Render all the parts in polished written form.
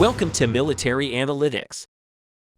Welcome to Military Analytics.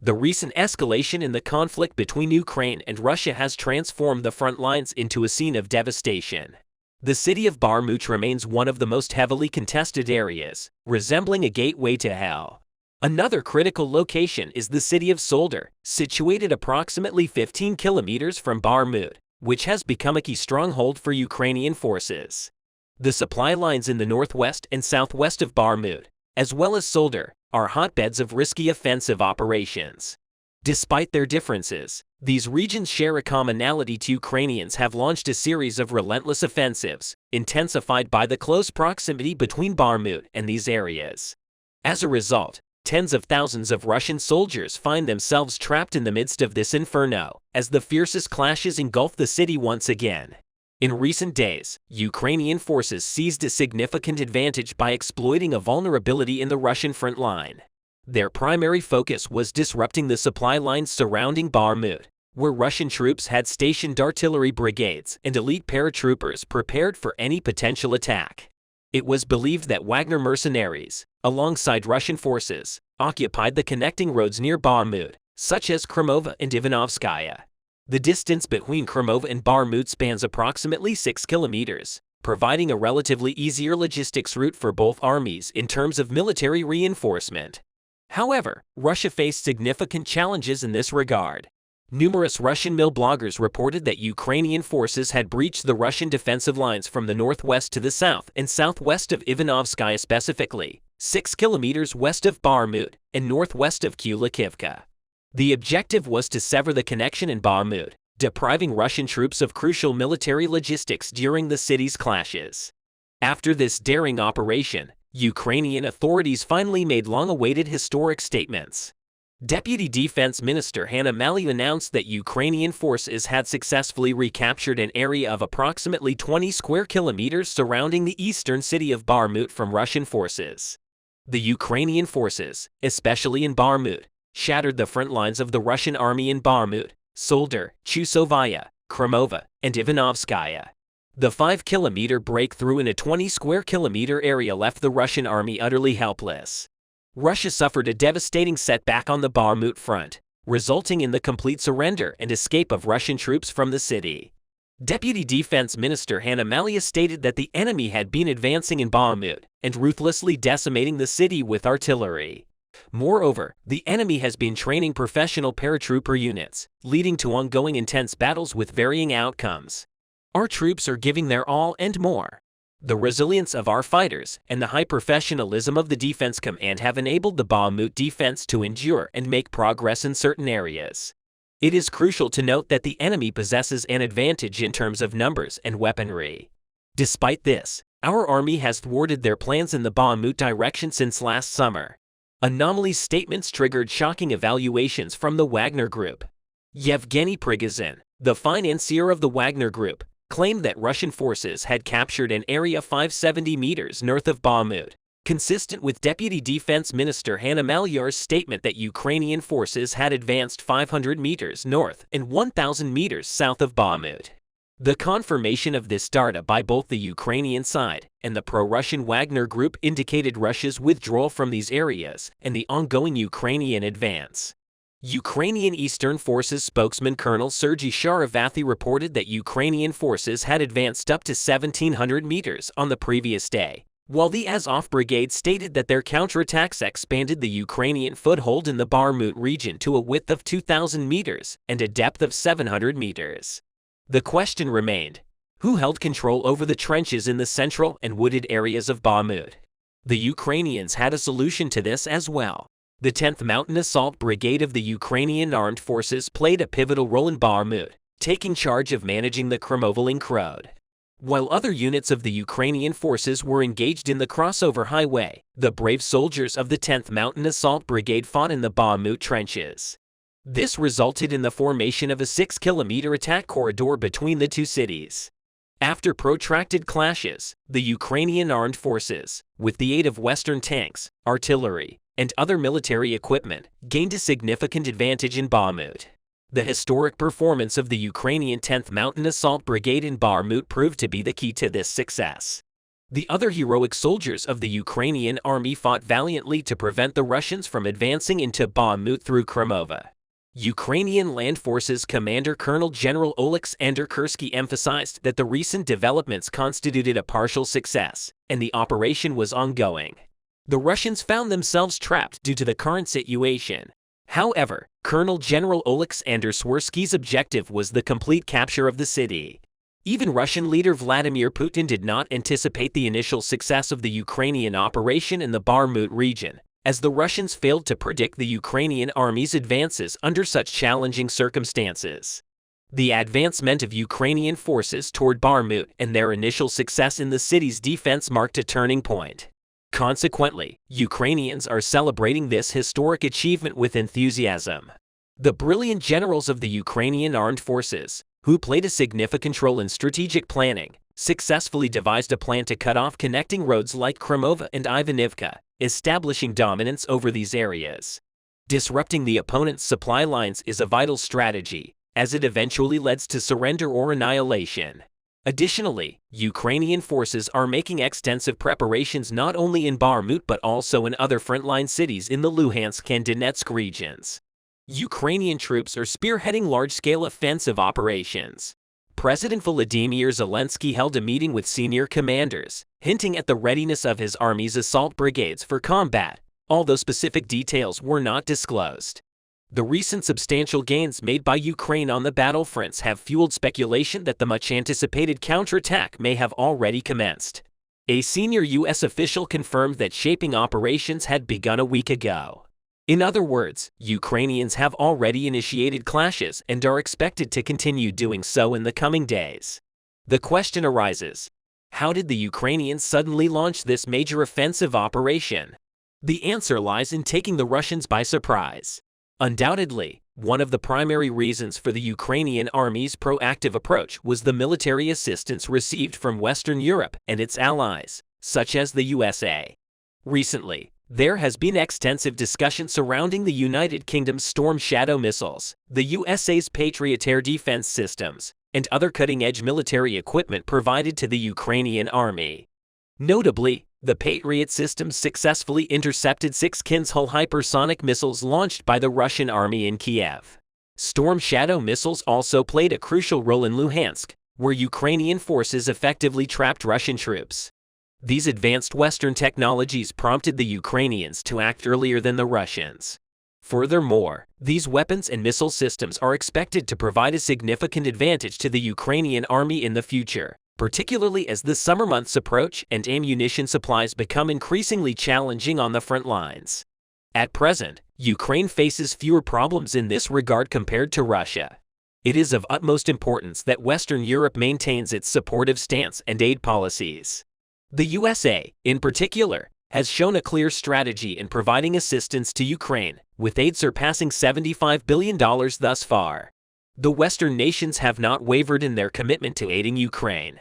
The recent escalation in the conflict between Ukraine and Russia has transformed the front lines into a scene of devastation. The city of Bakhmut remains one of the most heavily contested areas, resembling a gateway to hell. Another critical location is the city of Solder, situated approximately 15 kilometers from Bakhmut, which has become a key stronghold for Ukrainian forces. The supply lines in the northwest and southwest of Bakhmut, as well as Solder, are hotbeds of risky offensive operations. Despite their differences, these regions share a commonality: Ukrainians have launched a series of relentless offensives, intensified by the close proximity between Bakhmut and these areas. As a result, tens of thousands of Russian soldiers find themselves trapped in the midst of this inferno, as the fiercest clashes engulf the city once again. In recent days, Ukrainian forces seized a significant advantage by exploiting a vulnerability in the Russian front line. Their primary focus was disrupting the supply lines surrounding Bakhmut, where Russian troops had stationed artillery brigades and elite paratroopers prepared for any potential attack. It was believed that Wagner mercenaries, alongside Russian forces, occupied the connecting roads near Bakhmut, such as Crimea and Ivanovskaya. The distance between Crimea and Bakhmut spans approximately 6 kilometers, providing a relatively easier logistics route for both armies in terms of military reinforcement. However, Russia faced significant challenges in this regard. Numerous Russian mil bloggers reported that Ukrainian forces had breached the Russian defensive lines from the northwest to the south and southwest of Ivanovskaya, specifically 6 kilometers west of Bakhmut and northwest of Kulakivka. The objective was to sever the connection in Bakhmut, depriving Russian troops of crucial military logistics during the city's clashes. After this daring operation, Ukrainian authorities finally made long-awaited historic statements. Deputy Defense Minister Hanna Maliy announced that Ukrainian forces had successfully recaptured an area of approximately 20 square kilometers surrounding the eastern city of Bakhmut from Russian forces. The Ukrainian forces, especially in Bakhmut, shattered the front lines of the Russian army in Bakhmut, Solder, Chusovaya, Crimea, and Ivanovskaya. The 5-kilometer breakthrough in a 20-square-kilometer area left the Russian army utterly helpless. Russia suffered a devastating setback on the Bakhmut front, resulting in the complete surrender and escape of Russian troops from the city. Deputy Defense Minister Hanna Maliy stated that the enemy had been advancing in Bakhmut and ruthlessly decimating the city with artillery. Moreover, the enemy has been training professional paratrooper units, leading to ongoing intense battles with varying outcomes. Our troops are giving their all and more. The resilience of our fighters and the high professionalism of the defense command have enabled the Bakhmut defense to endure and make progress in certain areas. It is crucial to note that the enemy possesses an advantage in terms of numbers and weaponry. Despite this, our army has thwarted their plans in the Bakhmut direction since last summer. Anomaly statements triggered shocking evaluations from the Wagner Group. Yevgeny Prigozhin, the financier of the Wagner Group, claimed that Russian forces had captured an area 570 meters north of Bakhmut, consistent with Deputy Defense Minister Hanna Maliy's statement that Ukrainian forces had advanced 500 meters north and 1,000 meters south of Bakhmut. The confirmation of this data by both the Ukrainian side and the pro-Russian Wagner Group indicated Russia's withdrawal from these areas and the ongoing Ukrainian advance. Ukrainian Eastern Forces spokesman Colonel Sergei Sharavathi reported that Ukrainian forces had advanced up to 1,700 meters on the previous day, while the Azov Brigade stated that their counterattacks expanded the Ukrainian foothold in the Bakhmut region to a width of 2,000 meters and a depth of 700 meters. The question remained: who held control over the trenches in the central and wooded areas of Bakhmut? The Ukrainians had a solution to this as well. The 10th Mountain Assault Brigade of the Ukrainian Armed Forces played a pivotal role in Bakhmut, taking charge of managing the Crimea road. While other units of the Ukrainian forces were engaged in the crossover highway, the brave soldiers of the 10th Mountain Assault Brigade fought in the Bakhmut trenches. This resulted in the formation of a 6-kilometer attack corridor between the two cities. After protracted clashes, the Ukrainian armed forces, with the aid of Western tanks, artillery, and other military equipment, gained a significant advantage in Bakhmut. The historic performance of the Ukrainian 10th Mountain Assault Brigade in Bakhmut proved to be the key to this success. The other heroic soldiers of the Ukrainian army fought valiantly to prevent the Russians from advancing into Bakhmut through Crimea. Ukrainian Land Forces Commander Colonel General Oleksandr Kursky emphasized that the recent developments constituted a partial success, and the operation was ongoing. The Russians found themselves trapped due to the current situation. However, Colonel General Oleksandr Swirsky's objective was the complete capture of the city. Even Russian leader Vladimir Putin did not anticipate the initial success of the Ukrainian operation in the Bakhmut region, as the Russians failed to predict the Ukrainian army's advances under such challenging circumstances. The advancement of Ukrainian forces toward Bakhmut and their initial success in the city's defense marked a turning point. Consequently, Ukrainians are celebrating this historic achievement with enthusiasm. The brilliant generals of the Ukrainian armed forces, who played a significant role in strategic planning, successfully devised a plan to cut off connecting roads like Crimea and Ivanivka, establishing dominance over these areas. Disrupting the opponent's supply lines is a vital strategy, as it eventually leads to surrender or annihilation. Additionally, Ukrainian forces are making extensive preparations not only in Bakhmut but also in other frontline cities in the Luhansk and Donetsk regions. Ukrainian troops are spearheading large-scale offensive operations. President Volodymyr Zelensky held a meeting with senior commanders, hinting at the readiness of his army's assault brigades for combat, although specific details were not disclosed. The recent substantial gains made by Ukraine on the battlefronts have fueled speculation that the much-anticipated counterattack may have already commenced. A senior U.S. official confirmed that shaping operations had begun a week ago. In other words, Ukrainians have already initiated clashes and are expected to continue doing so in the coming days. The question arises: how did the Ukrainians suddenly launch this major offensive operation? The answer lies in taking the Russians by surprise. Undoubtedly, one of the primary reasons for the Ukrainian army's proactive approach was the military assistance received from Western Europe and its allies, such as the USA. Recently, there has been extensive discussion surrounding the United Kingdom's Storm Shadow missiles, the USA's Patriot air defense systems, and other cutting-edge military equipment provided to the Ukrainian army. Notably, the Patriot systems successfully intercepted 6 Kinzhal hypersonic missiles launched by the Russian army in Kiev. Storm Shadow missiles also played a crucial role in Luhansk, where Ukrainian forces effectively trapped Russian troops. These advanced Western technologies prompted the Ukrainians to act earlier than the Russians. Furthermore, these weapons and missile systems are expected to provide a significant advantage to the Ukrainian army in the future, particularly as the summer months approach and ammunition supplies become increasingly challenging on the front lines. At present, Ukraine faces fewer problems in this regard compared to Russia. It is of utmost importance that Western Europe maintains its supportive stance and aid policies. The USA, in particular, has shown a clear strategy in providing assistance to Ukraine, with aid surpassing $75 billion thus far. The Western nations have not wavered in their commitment to aiding Ukraine.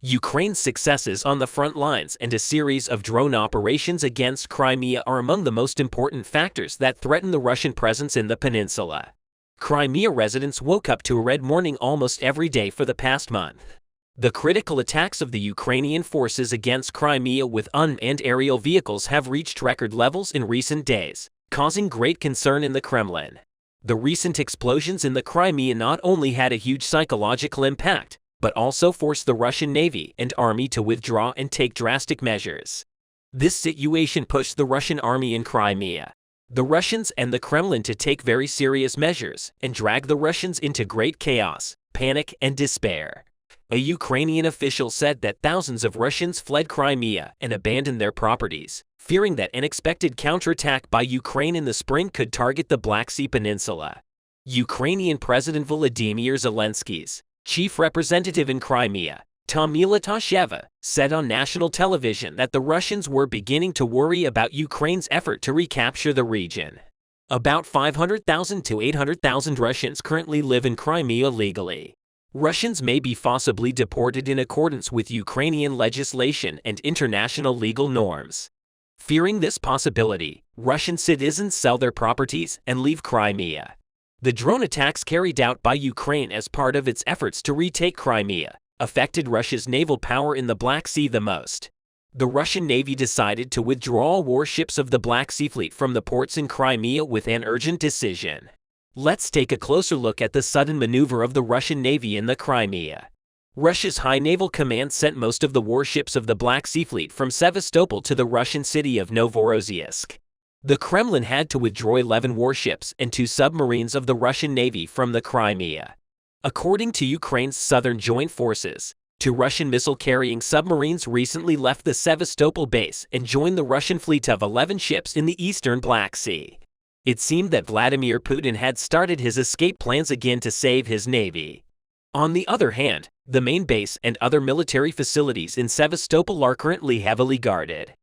Ukraine's successes on the front lines and a series of drone operations against Crimea are among the most important factors that threaten the Russian presence in the peninsula. Crimea residents woke up to a red morning almost every day for the past month. The critical attacks of the Ukrainian forces against Crimea with unmanned aerial vehicles have reached record levels in recent days, causing great concern in the Kremlin. The recent explosions in the Crimea not only had a huge psychological impact, but also forced the Russian Navy and army to withdraw and take drastic measures. This situation pushed the Russian army in Crimea, the Russians and the Kremlin to take very serious measures and drag the Russians into great chaos, panic, and despair. A Ukrainian official said that thousands of Russians fled Crimea and abandoned their properties, fearing that an expected counterattack by Ukraine in the spring could target the Black Sea Peninsula. Ukrainian President Volodymyr Zelensky's chief representative in Crimea, Tamila Tasheva, said on national television that the Russians were beginning to worry about Ukraine's effort to recapture the region. About 500,000 to 800,000 Russians currently live in Crimea legally. Russians may be forcibly deported in accordance with Ukrainian legislation and international legal norms. Fearing this possibility, Russian citizens sell their properties and leave Crimea. The drone attacks carried out by Ukraine as part of its efforts to retake Crimea affected Russia's naval power in the Black Sea the most. The Russian Navy decided to withdraw all warships of the Black Sea Fleet from the ports in Crimea with an urgent decision. Let's take a closer look at the sudden maneuver of the Russian Navy in the Crimea. Russia's High Naval Command sent most of the warships of the Black Sea Fleet from Sevastopol to the Russian city of Novorossiysk. The Kremlin had to withdraw 11 warships and 2 submarines of the Russian Navy from the Crimea. According to Ukraine's Southern Joint Forces, 2 Russian missile-carrying submarines recently left the Sevastopol base and joined the Russian fleet of 11 ships in the eastern Black Sea. It seemed that Vladimir Putin had started his escape plans again to save his navy. On the other hand, the main base and other military facilities in Sevastopol are currently heavily guarded.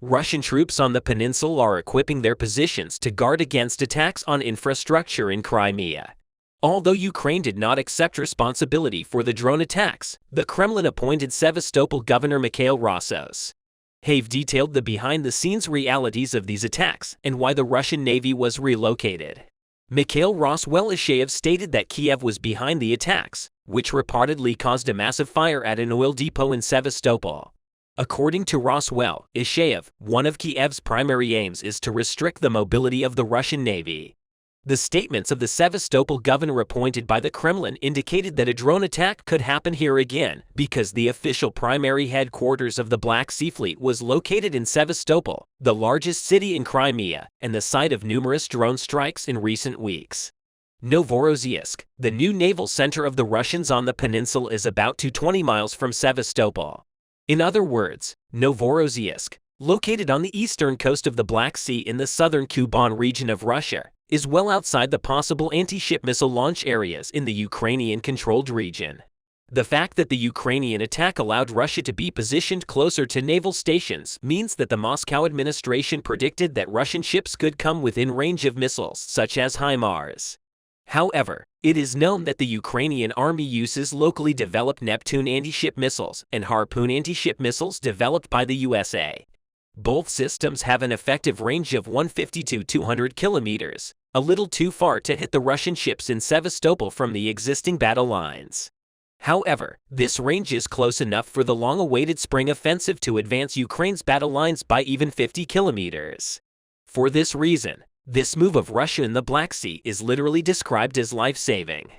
Russian troops on the peninsula are equipping their positions to guard against attacks on infrastructure in Crimea. Although Ukraine did not accept responsibility for the drone attacks, the Kremlin appointed Sevastopol Governor Mikhail Rossos. Have detailed the behind-the-scenes realities of these attacks and why the Russian Navy was relocated. Mikhail Roswellishev stated that Kiev was behind the attacks, which reportedly caused a massive fire at an oil depot in Sevastopol. According to Roswellishev, one of Kiev's primary aims is to restrict the mobility of the Russian Navy. The statements of the Sevastopol governor appointed by the Kremlin indicated that a drone attack could happen here again because the official primary headquarters of the Black Sea Fleet was located in Sevastopol, the largest city in Crimea, and the site of numerous drone strikes in recent weeks. Novorossiysk, the new naval center of the Russians on the peninsula, is about 20 miles from Sevastopol. In other words, Novorossiysk, located on the eastern coast of the Black Sea in the southern Kuban region of Russia, is well outside the possible anti-ship missile launch areas in the Ukrainian-controlled region. The fact that the Ukrainian attack allowed Russia to be positioned closer to naval stations means that the Moscow administration predicted that Russian ships could come within range of missiles such as HIMARS. However, it is known that the Ukrainian army uses locally developed Neptune anti-ship missiles and Harpoon anti-ship missiles developed by the USA. Both systems have an effective range of 150 to 200 kilometers, a little too far to hit the Russian ships in Sevastopol from the existing battle lines. However, this range is close enough for the long-awaited spring offensive to advance Ukraine's battle lines by even 50 kilometers. For this reason, this move of Russia in the Black Sea is literally described as life-saving.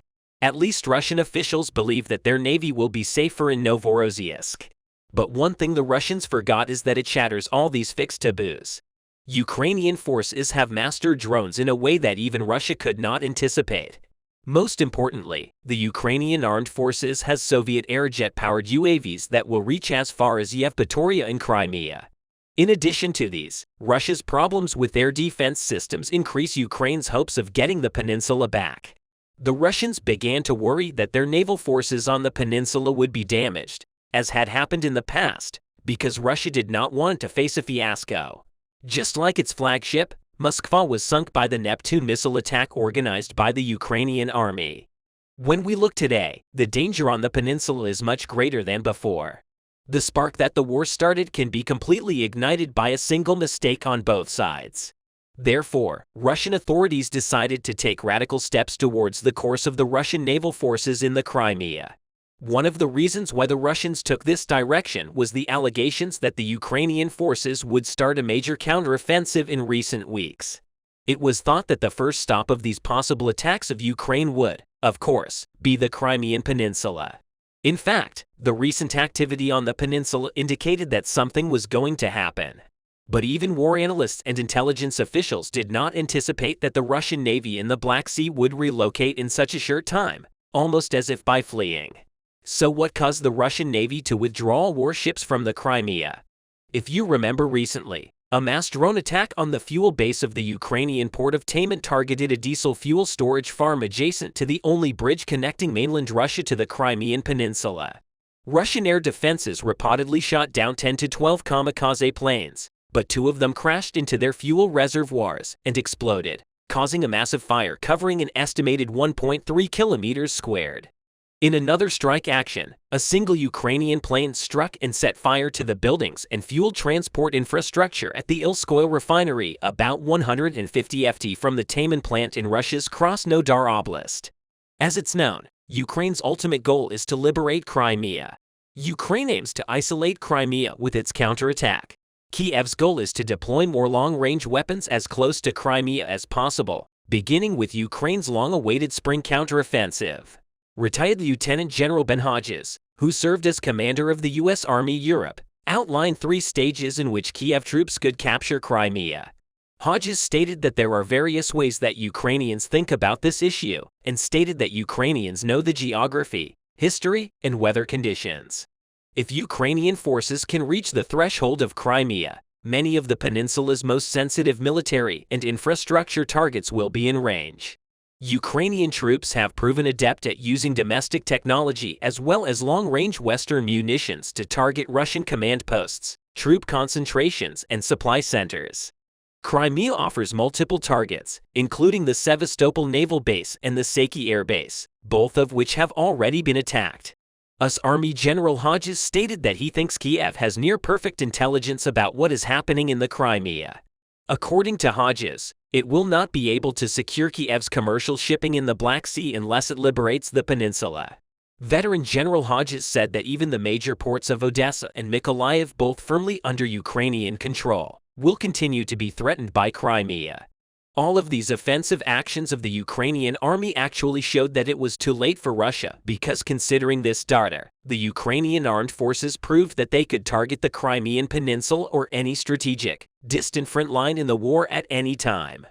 At least Russian officials believe that their navy will be safer in Novorossiysk. But one thing the Russians forgot is that it shatters all these fixed taboos. Ukrainian forces have mastered drones in a way that even Russia could not anticipate. Most importantly, the Ukrainian armed forces has Soviet airjet-powered UAVs that will reach as far as Yevpatoria in Crimea. In addition to these, Russia's problems with air defense systems increase Ukraine's hopes of getting the peninsula back. The Russians began to worry that their naval forces on the peninsula would be damaged, as had happened in the past, because Russia did not want to face a fiasco. Just like its flagship, Moskva was sunk by the Neptune missile attack organized by the Ukrainian army. When we look today, the danger on the peninsula is much greater than before. The spark that the war started can be completely ignited by a single mistake on both sides. Therefore, Russian authorities decided to take radical steps towards the course of the Russian naval forces in the Crimea. One of the reasons why the Russians took this direction was the allegations that the Ukrainian forces would start a major counteroffensive in recent weeks. It was thought that the first stop of these possible attacks of Ukraine would, of course, be the Crimean Peninsula. In fact, the recent activity on the peninsula indicated that something was going to happen. But even war analysts and intelligence officials did not anticipate that the Russian Navy in the Black Sea would relocate in such a short time, almost as if by fleeing. So what caused the Russian Navy to withdraw warships from the Crimea? If you remember recently, a mass drone attack on the fuel base of the Ukrainian port of Taman targeted a diesel fuel storage farm adjacent to the only bridge connecting mainland Russia to the Crimean Peninsula. Russian air defenses reportedly shot down 10 to 12 kamikaze planes, but 2 of them crashed into their fuel reservoirs and exploded, causing a massive fire covering an estimated 1.3 kilometers squared. In another strike action, a single Ukrainian plane struck and set fire to the buildings and fuel transport infrastructure at the Ilskoye refinery about 150 ft from the Taman plant in Russia's Krasnodar Oblast. As it's known, Ukraine's ultimate goal is to liberate Crimea. Ukraine aims to isolate Crimea with its counterattack. Kiev's goal is to deploy more long-range weapons as close to Crimea as possible, beginning with Ukraine's long-awaited spring counteroffensive. Retired Lieutenant General Ben Hodges, who served as commander of the U.S. Army Europe, outlined 3 stages in which Kiev troops could capture Crimea. Hodges stated that there are various ways that Ukrainians think about this issue, and stated that Ukrainians know the geography, history, and weather conditions. If Ukrainian forces can reach the threshold of Crimea, many of the peninsula's most sensitive military and infrastructure targets will be in range. Ukrainian troops have proven adept at using domestic technology as well as long-range Western munitions to target Russian command posts, troop concentrations, and supply centers. Crimea offers multiple targets, including the Sevastopol Naval Base and the Saki Air Base, both of which have already been attacked. US Army General Hodges stated that he thinks Kiev has near-perfect intelligence about what is happening in the Crimea. According to Hodges, it will not be able to secure Kiev's commercial shipping in the Black Sea unless it liberates the peninsula. Veteran General Hodges said that even the major ports of Odessa and Mykolaiv, both firmly under Ukrainian control, will continue to be threatened by Crimea. All of these offensive actions of the Ukrainian army actually showed that it was too late for Russia because, considering this data, the Ukrainian armed forces proved that they could target the Crimean peninsula or any strategic, distant front line in the war at any time.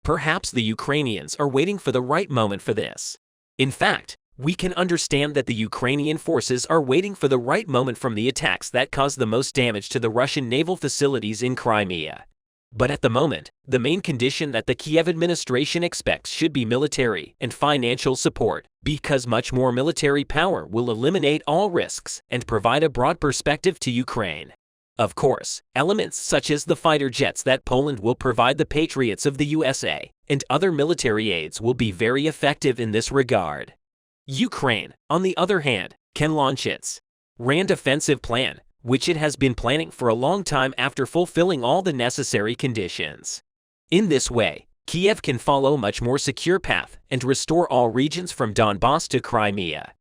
Perhaps the Ukrainians are waiting for the right moment for this. In fact, we can understand that the Ukrainian forces are waiting for the right moment from the attacks that caused the most damage to the Russian naval facilities in Crimea. But at the moment, the main condition that the Kiev administration expects should be military and financial support, because much more military power will eliminate all risks and provide a broad perspective to Ukraine. Of course, elements such as the fighter jets that Poland will provide the Patriots of the USA and other military aids will be very effective in this regard. Ukraine, on the other hand, can launch its grand offensive plan, which it has been planning for a long time after fulfilling all the necessary conditions. In this way, Kiev can follow a much more secure path and restore all regions from Donbass to Crimea.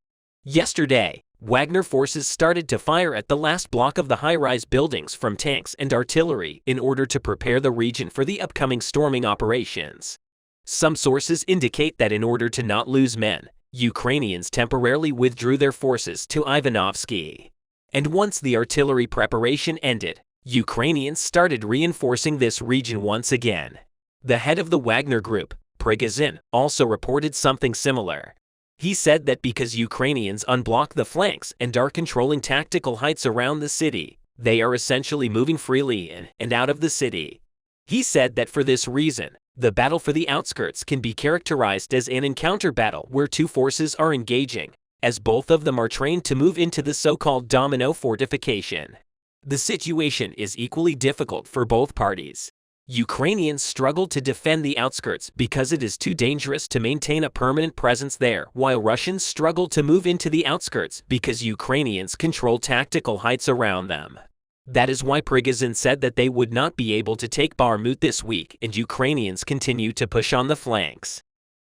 Yesterday, Wagner forces started to fire at the last block of the high-rise buildings from tanks and artillery in order to prepare the region for the upcoming storming operations. Some sources indicate that in order to not lose men, Ukrainians temporarily withdrew their forces to Ivanovsky. And once the artillery preparation ended, Ukrainians started reinforcing this region once again. The head of the Wagner group, Prigozhin, also reported something similar. He said that because Ukrainians unblock the flanks and are controlling tactical heights around the city, they are essentially moving freely in and out of the city. He said that for this reason, the battle for the outskirts can be characterized as an encounter battle where two forces are engaging, as both of them are trained to move into the so-called domino fortification. The situation is equally difficult for both parties. Ukrainians struggle to defend the outskirts because it is too dangerous to maintain a permanent presence there, while Russians struggle to move into the outskirts because Ukrainians control tactical heights around them. That is why Prigozhin said that they would not be able to take Bakhmut this week, and Ukrainians continue to push on the flanks.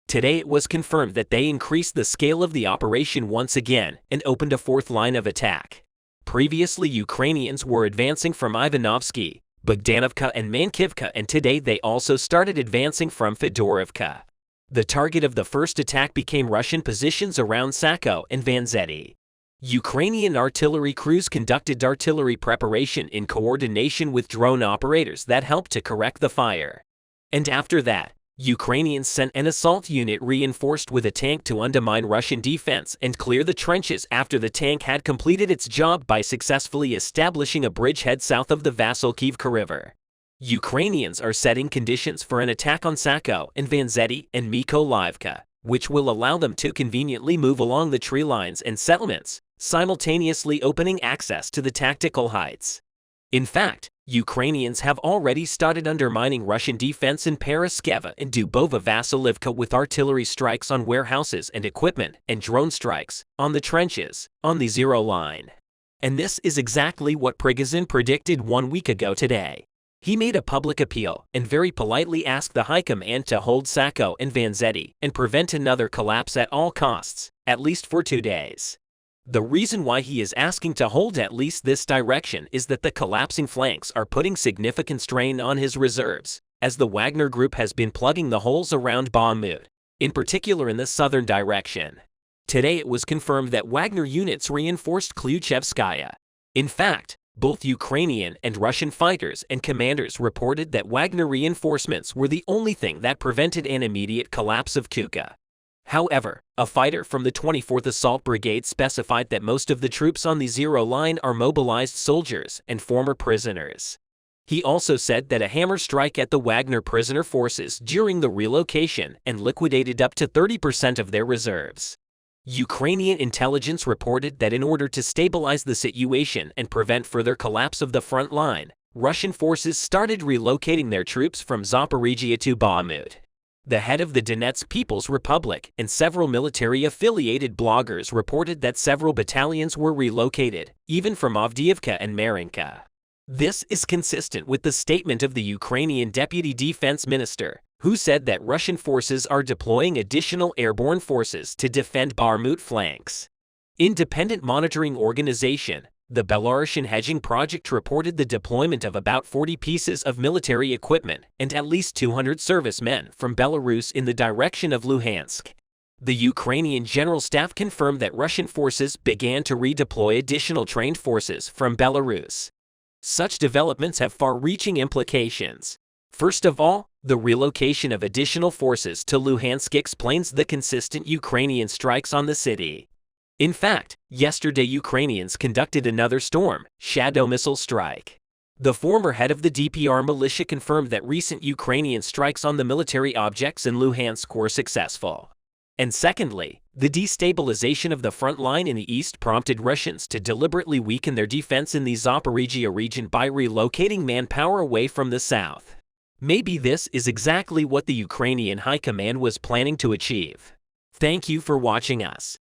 Today it was confirmed that they increased the scale of the operation once again and opened a fourth line of attack. Previously, Ukrainians were advancing from Ivanovsky, Bogdanovka, and Mankivka, and today they also started advancing from Fedorivka. The target of the first attack became Russian positions around Sako and Vanzeti. Ukrainian artillery crews conducted artillery preparation in coordination with drone operators that helped to correct the fire. And after that, Ukrainians sent an assault unit reinforced with a tank to undermine Russian defense and clear the trenches after the tank had completed its job by successfully establishing a bridgehead south of the Vasilkivka River. Ukrainians are setting conditions for an attack on Sako and Vanzeti and Mykolaiv, which will allow them to conveniently move along the tree lines and settlements, simultaneously opening access to the tactical heights. In fact, Ukrainians have already started undermining Russian defense in Paraskeva and Dubova Vasilivka with artillery strikes on warehouses and equipment and drone strikes on the trenches on the zero line. And this is exactly what Prigozhin predicted 1 week ago today. He made a public appeal and very politely asked the high command to hold Sako and Vanzeti and prevent another collapse at all costs, at least for 2 days. The reason why he is asking to hold at least this direction is that the collapsing flanks are putting significant strain on his reserves, as the Wagner group has been plugging the holes around Bakhmut, in particular in the southern direction. Today it was confirmed that Wagner units reinforced Klyuchevskaya. In fact, both Ukrainian and Russian fighters and commanders reported that Wagner reinforcements were the only thing that prevented an immediate collapse of Kuka. However, a fighter from the 24th Assault Brigade specified that most of the troops on the zero line are mobilized soldiers and former prisoners. He also said that a hammer strike at the Wagner prisoner forces during the relocation and liquidated up to 30% of their reserves. Ukrainian intelligence reported that in order to stabilize the situation and prevent further collapse of the front line, Russian forces started relocating their troops from Zaporizhia to Bakhmut. The head of the Donetsk People's Republic and several military-affiliated bloggers reported that several battalions were relocated, even from Avdiivka and Marinka. This is consistent with the statement of the Ukrainian Deputy Defense Minister, who said that Russian forces are deploying additional airborne forces to defend Bakhmut flanks. Independent monitoring organization, the Belarusian Hedging Project reported the deployment of about 40 pieces of military equipment and at least 200 servicemen from Belarus in the direction of Luhansk. The Ukrainian General Staff confirmed that Russian forces began to redeploy additional trained forces from Belarus. Such developments have far-reaching implications. First of all, the relocation of additional forces to Luhansk explains the consistent Ukrainian strikes on the city. In fact, yesterday Ukrainians conducted another storm shadow missile strike. The former head of the DPR militia confirmed that recent Ukrainian strikes on the military objects in Luhansk were successful. And secondly, the destabilization of the front line in the east prompted Russians to deliberately weaken their defense in the Zaporizhia region by relocating manpower away from the south. Maybe this is exactly what the Ukrainian High Command was planning to achieve. Thank you for watching us.